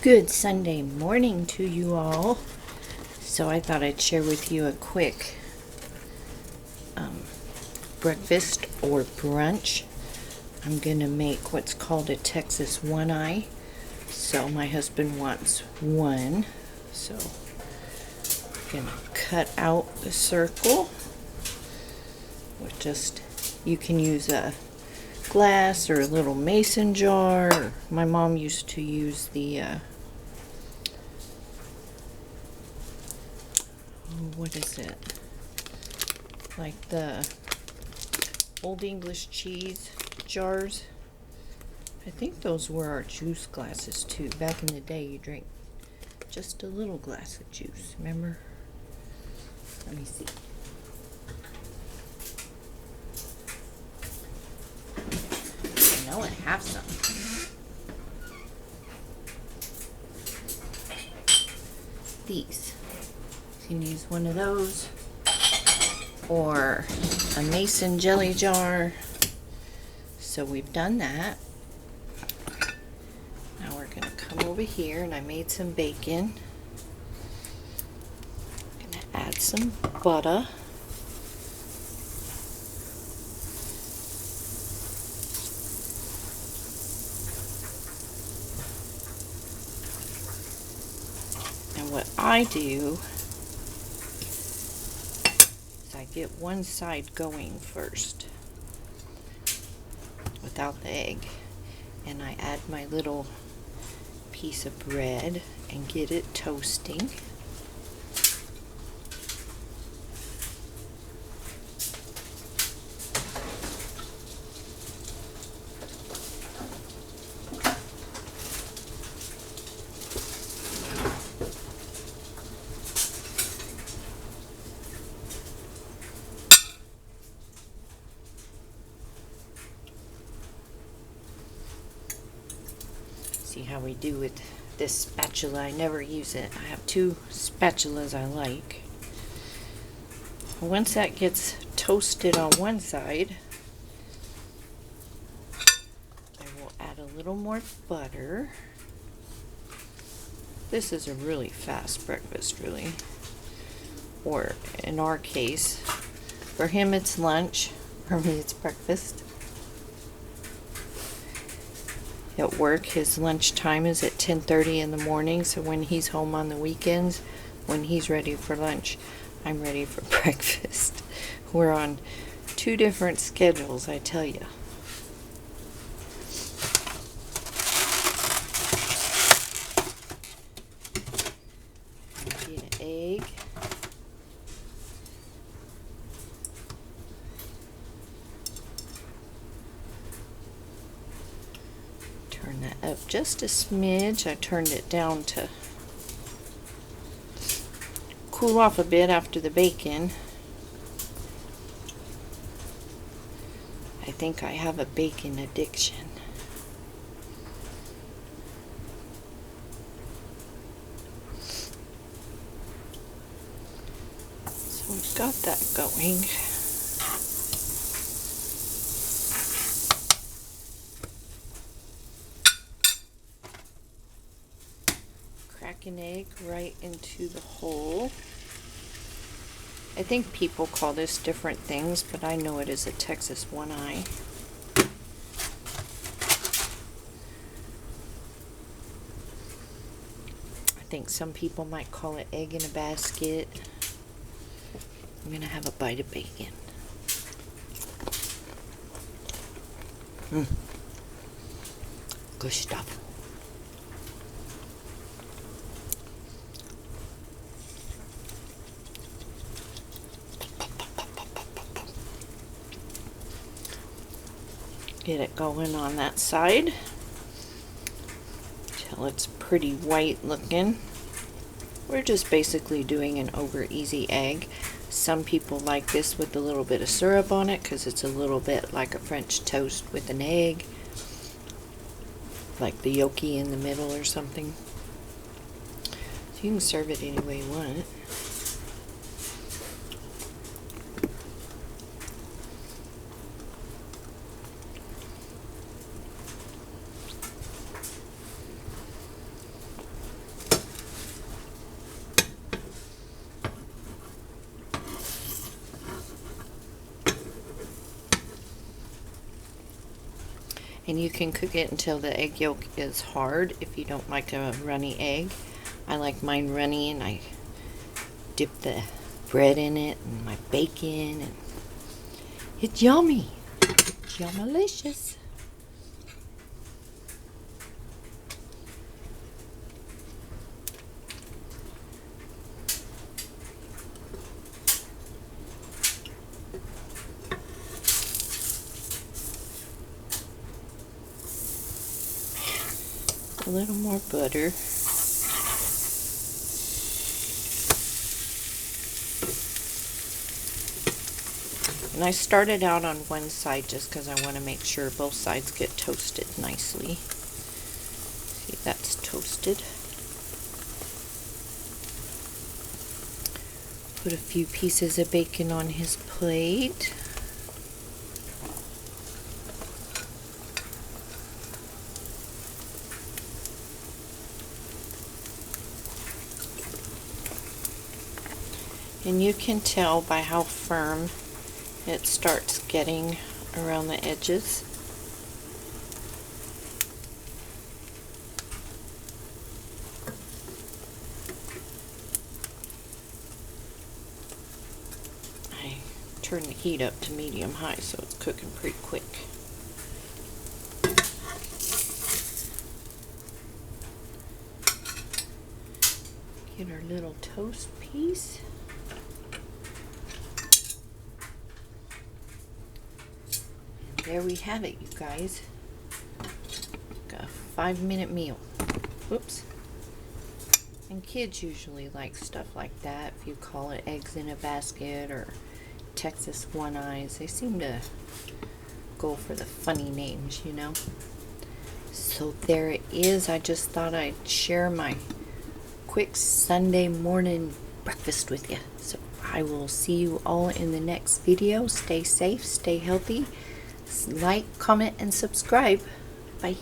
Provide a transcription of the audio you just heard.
Good Sunday morning to you all. So I thought I'd share with you a quick breakfast or brunch. I'm gonna make what's called a Texas one-eye. So my husband wants one. So I'm gonna cut out the circle with you can use a glass or a little mason jar. My mom used to use the what is it? Like the Old English cheese jars. I think those were our juice glasses too. Back in the day, you drank just a little glass of juice. Remember? Let me see. I know I have some. These. You can use one of those or a mason jelly jar. So we've done that. Now we're going to come over here, and I made some bacon. I'm going to add some butter. And what I do is I get one side going first without the egg, and I add my little piece of bread and get it toasting. See how we do with this spatula. I never use it. I have two spatulas I like. Once that gets toasted on one side, I will add a little more butter. This is a really fast breakfast, really. Or in our case, for him it's lunch, for me it's breakfast. At work, his lunch time is at 10:30 in the morning, so when he's home on the weekends, when he's ready for lunch, I'm ready for breakfast. We're on two different schedules, I tell you. Get an egg. Turn that up just a smidge. I turned it down to cool off a bit after the bacon. I think I have a bacon addiction. So we've got that going. Crack an egg right into the hole. I think people call this different things, but I know it is a Texas one-eye. I think some people might call it egg in a basket. I'm gonna have a bite of bacon. Good stuff. Get it going on that side till it's pretty white looking. We're just basically doing an over easy egg. Some people like this with a little bit of syrup on it because it's a little bit like a French toast with an egg, like the yolky in the middle or something. So you can serve it any way you want it. And you can cook it until the egg yolk is hard if you don't like a runny egg. I like mine runny, and I dip the bread in it and my bacon, and it's yummy. It's yummalicious. A little more butter. And I started out on one side just because I want to make sure both sides get toasted nicely. See, that's toasted. Put a few pieces of bacon on his plate. And you can tell by how firm it starts getting around the edges. I turn the heat up to medium high so it's cooking pretty quick. Get our little toast piece. There we have it, you guys. Got a 5-minute meal. Whoops. And kids usually like stuff like that. If you call it eggs in a basket or Texas One Eyes, they seem to go for the funny names, you know. So there it is. I just thought I'd share my quick Sunday morning breakfast with you. So I will see you all in the next video. Stay safe, stay healthy. Like, comment, and subscribe. Bye.